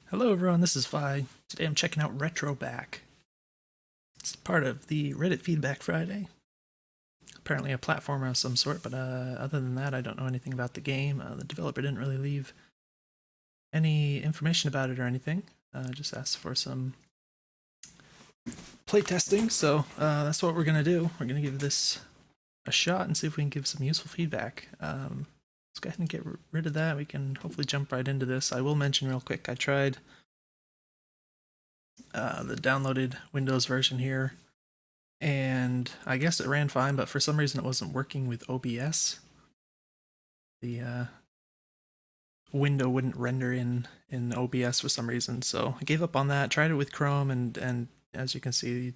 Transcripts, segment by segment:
Hello everyone, this is Vi. Today I'm checking out Retroback. It's part of the Reddit Feedback Friday. Apparently a platformer of some sort, but other than that I don't know anything about the game. The developer didn't really leave any information about it or anything. Just asked for some playtesting, so that's what we're going to do. We're going to give this a shot and see if we can give some useful feedback. Let's go ahead and get rid of that. We can hopefully jump right into this. I will mention real quick, I tried the downloaded Windows version here, and I guess it ran fine, but for some reason it wasn't working with OBS. The window wouldn't render in OBS for some reason, so I gave up on that. Tried it with Chrome, and as you can see,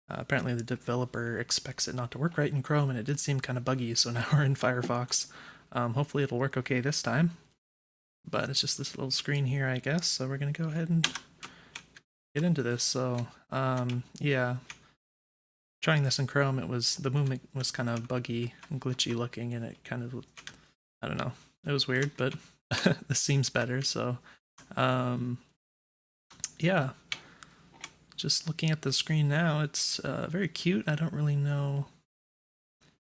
apparently the developer expects it not to work right in Chrome, and it did seem kind of buggy, so now we're in Firefox. Hopefully it'll work okay this time, but it's just this little screen here, I guess, so we're going to go ahead and get into this. So, yeah, trying this in Chrome, the movement was kind of buggy and glitchy looking, and it kind of, I don't know, it was weird, but this seems better. So, yeah, just looking at the screen now, it's very cute. I don't really know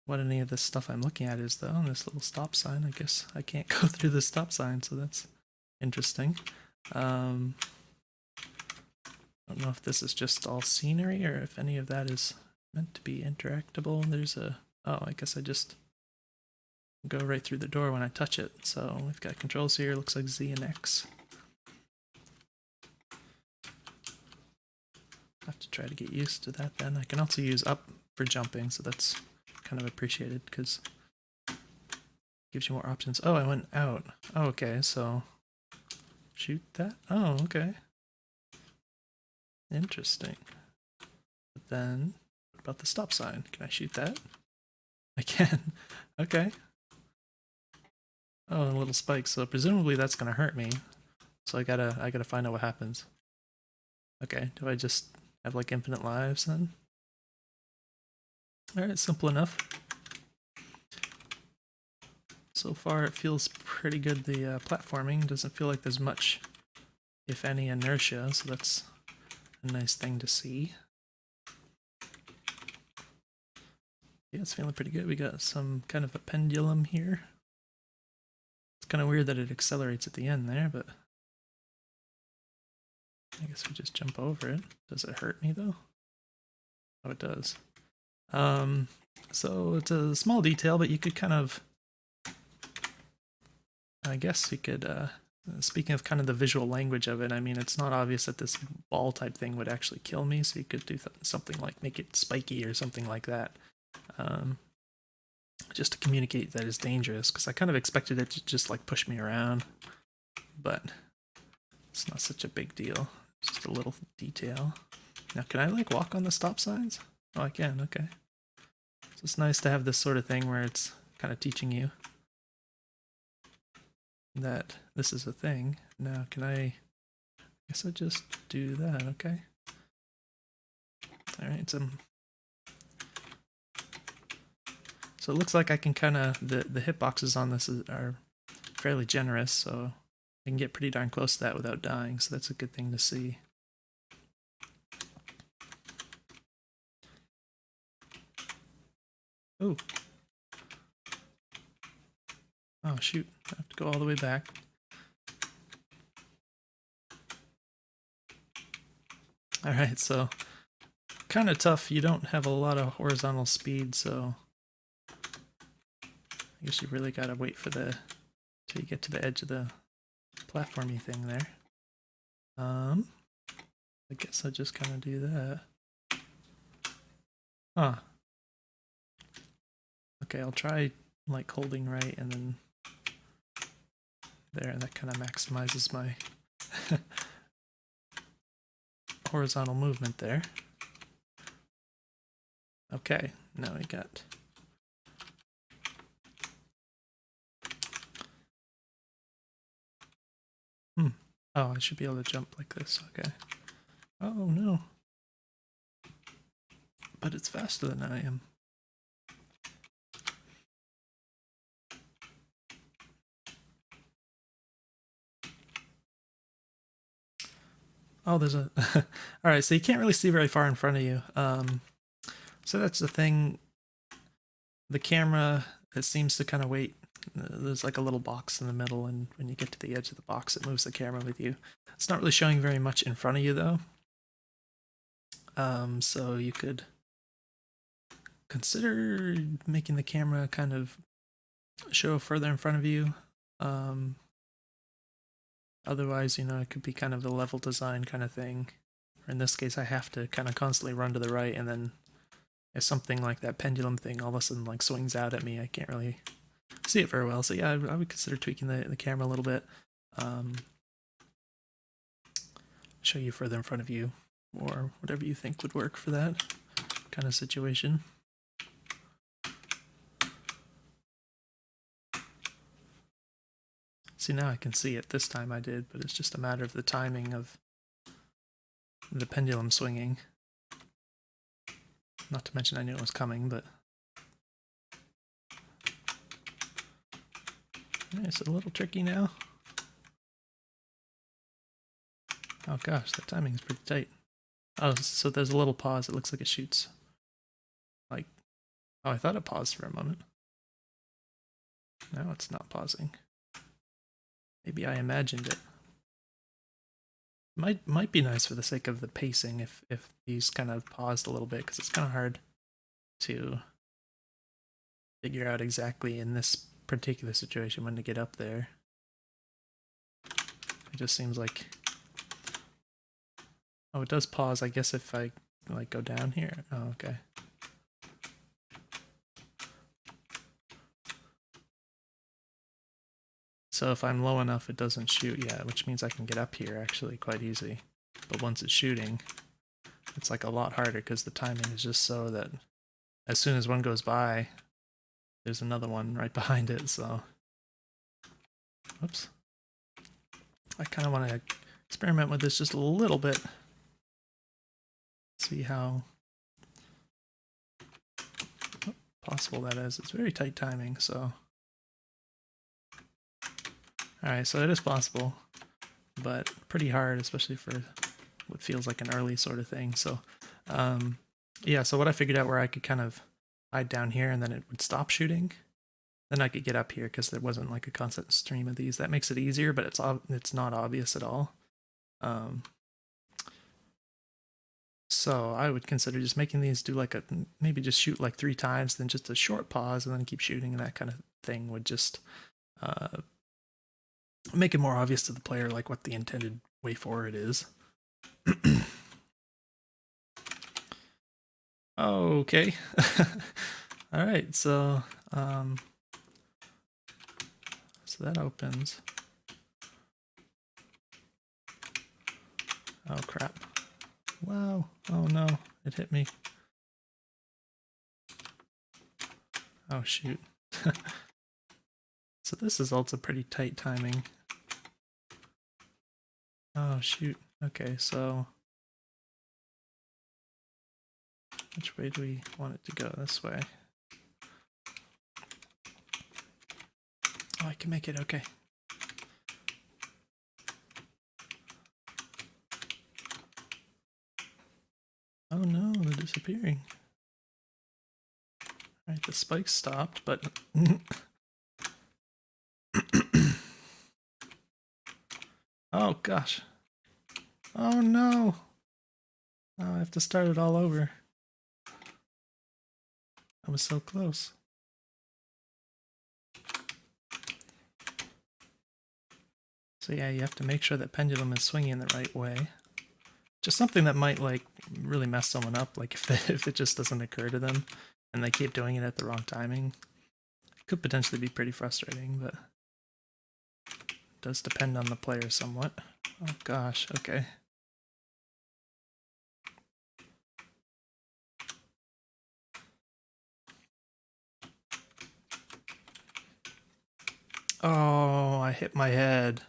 what any of this stuff I'm looking at is, though. And this little stop sign, I guess I can't go through the stop sign, so that's interesting. I don't know if this is just all scenery or if any of that is meant to be interactable. There's oh, I guess I just go right through the door when I touch it. So we've got controls here, looks like Z and X. I have to try to get used to that then. I can also use up for jumping, so that's kind of appreciated because it gives you more options. Oh, I went out. Oh, okay, so shoot that? Oh, okay. Interesting. But then, what about the stop sign? Can I shoot that? I can. Okay. Oh, a little spike. So presumably that's gonna hurt me. So I gotta find out what happens. Okay. Do I just have like infinite lives then? All right. Simple enough. So far it feels pretty good. The platforming doesn't feel like there's much, if any, inertia. So that's a nice thing to see. Yeah, it's feeling pretty good. We got some kind of a pendulum here. It's kind of weird that it accelerates at the end there, but I guess we just jump over it. Does it hurt me though? Oh, it does. So it's a small detail, but you could kind of, I guess you could, speaking of kind of the visual language of it, I mean, it's not obvious that this ball type thing would actually kill me, so you could do something like make it spiky or something like that. Just to communicate that it's dangerous, because I kind of expected it to just like push me around, but it's not such a big deal. It's just a little detail. Now, can I like walk on the stop signs? Oh, I can, okay. So it's nice to have this sort of thing where it's kind of teaching you that this is a thing. Now, can I guess I just do that, okay. Alright, so it looks like I can kind of, the hitboxes on this are fairly generous, so I can get pretty darn close to that without dying, so that's a good thing to see. Ooh. Oh shoot, I have to go all the way back. Alright, so kind of tough. You don't have a lot of horizontal speed, so I guess you really gotta wait for till you get to the edge of the platformy thing there. I guess I just kind of do that. Huh. Okay, I'll try like holding right and then there, and that kind of maximizes my horizontal movement there. Okay, now we got oh, I should be able to jump like this, okay. Oh no. But it's faster than I am. Oh, there's a... Alright, so you can't really see very far in front of you. So that's the thing. The camera, it seems to kind of wait. There's like a little box in the middle, and when you get to the edge of the box, it moves the camera with you. It's not really showing very much in front of you, though. So you could consider making the camera kind of show further in front of you. Otherwise, it could be kind of a level design kind of thing. Or in this case, I have to kind of constantly run to the right, and then if something like that pendulum thing all of a sudden like swings out at me, I can't really see it very well. So yeah, I would consider tweaking the camera a little bit. Show you further in front of you, or whatever you think would work for that kind of situation. See, now I can see it. This time I did, but it's just a matter of the timing of the pendulum swinging. Not to mention I knew it was coming, but... It's a little tricky now. Oh gosh, the timing is pretty tight. Oh, so there's a little pause. It looks like it shoots. Like, oh, I thought it paused for a moment. Now it's not pausing. Maybe I imagined it. Might be nice for the sake of the pacing if these kind of paused a little bit, because it's kind of hard to figure out exactly in this particular situation when to get up there. It just seems like... Oh, it does pause, I guess, if I like go down here. Oh, okay. So if I'm low enough, it doesn't shoot yet, which means I can get up here actually quite easy. But once it's shooting, it's like a lot harder because the timing is just so that as soon as one goes by, there's another one right behind it, so... Oops. I kind of want to experiment with this just a little bit. See how possible that is. It's very tight timing, so... Alright, so it is possible, but pretty hard, especially for what feels like an early sort of thing. So, yeah, so what I figured out where I could kind of hide down here and then it would stop shooting. Then I could get up here because there wasn't like a constant stream of these. That makes it easier, but it's not obvious at all. So I would consider just making these do like maybe just shoot like 3 times, then just a short pause, and then keep shooting, and that kind of thing would just make it more obvious to the player like what the intended way forward is. Okay. All right, so that opens. Oh crap. Wow. Oh no, it hit me. Oh shoot. So this is also pretty tight timing. Oh shoot. Okay, so which way do we want it to go? This way. Oh, I can make it, okay. Oh no, they're disappearing. Alright, the spikes stopped, but... Oh gosh. Oh no! Oh, I have to start it all over. I was so close. So yeah, you have to make sure that pendulum is swinging in the right way. Just something that might like really mess someone up, like if it just doesn't occur to them and they keep doing it at the wrong timing. It could potentially be pretty frustrating, but it does depend on the player somewhat. Oh gosh, okay. Oh, I hit my head.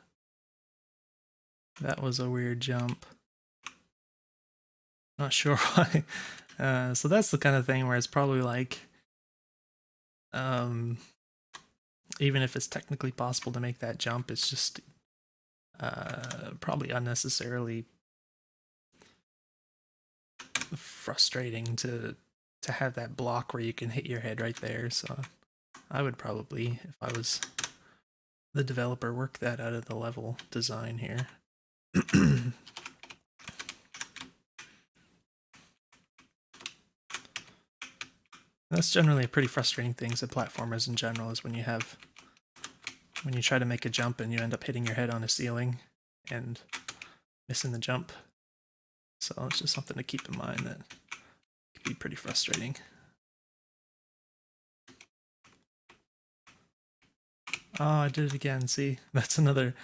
That was a weird jump. Not sure why. So that's the kind of thing where it's probably like, even if it's technically possible to make that jump, it's just probably unnecessarily frustrating to have that block where you can hit your head right there. So I would probably, if I was the developer, work that out of the level design here. That's generally a pretty frustrating thing to platformers in general, is when you try to make a jump and you end up hitting your head on a ceiling and missing the jump. So it's just something to keep in mind that could be pretty frustrating. Oh, I did it again. See, that's another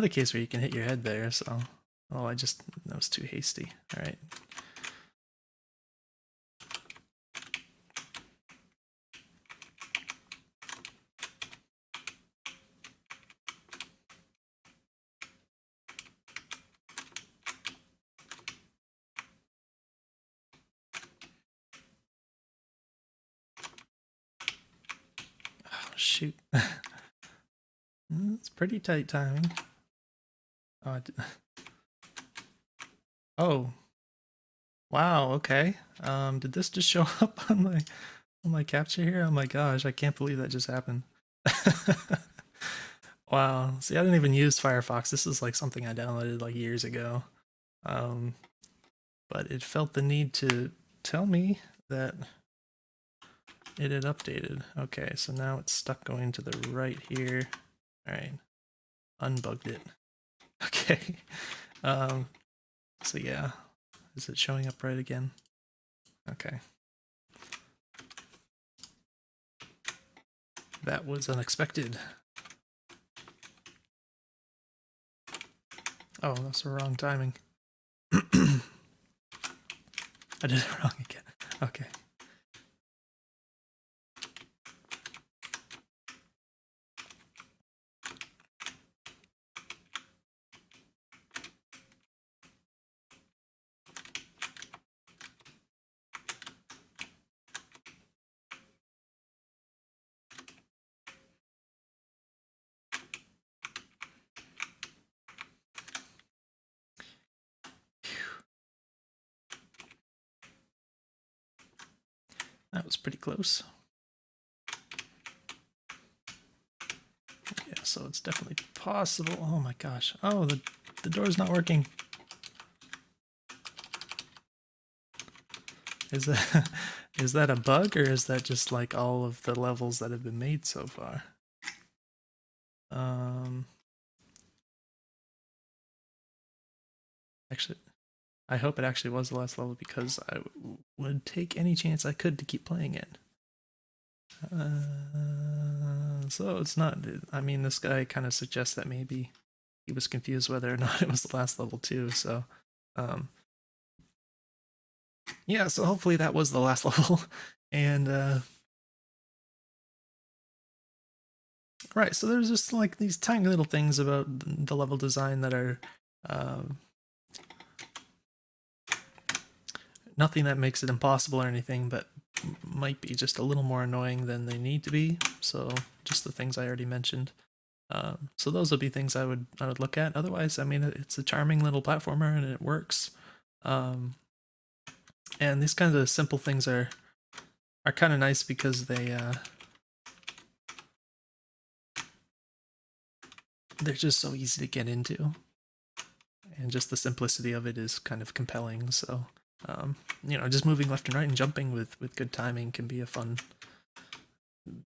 case where you can hit your head there. So, oh, that was too hasty. All right. Oh, shoot. It's pretty tight timing. Oh, oh. Wow, okay. Did this just show up on my capture here? Oh my gosh, I can't believe that just happened. Wow. See, I didn't even use Firefox. This is like something I downloaded like years ago. But it felt the need to tell me that it had updated. Okay, so now it's stuck going to the right here. All right, unbugged it. Okay. So yeah, is it showing up right again? Okay. That was unexpected. Oh, that's the wrong timing. I did it wrong again. Okay. That was pretty close. Yeah, so it's definitely possible. Oh my gosh. Oh, the door's not working. Is that is that a bug, or is that just like all of the levels that have been made so far? Actually, I hope it actually was the last level, because I would take any chance I could to keep playing it. So it's not. I mean, this guy kind of suggests that maybe he was confused whether or not it was the last level too. So, yeah. So hopefully that was the last level, and right. So there's just like these tiny little things about the level design that are nothing that makes it impossible or anything, but might be just a little more annoying than they need to be. So just the things I already mentioned. So those would be things I would look at. Otherwise, I mean, it's a charming little platformer and it works. And these kinds of simple things are kind of nice, because they're just so easy to get into, and just the simplicity of it is kind of compelling. So just moving left and right and jumping with good timing can be a fun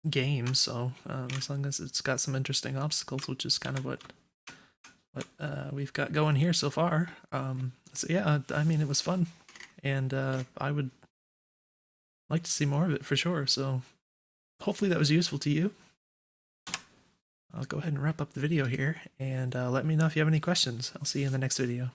game. So as long as it's got some interesting obstacles, which is kind of what we've got going here so far. So yeah, I mean, it was fun, and I would like to see more of it for sure. So hopefully that was useful to you. I'll go ahead and wrap up the video here, and let me know if you have any questions. I'll see you in the next video.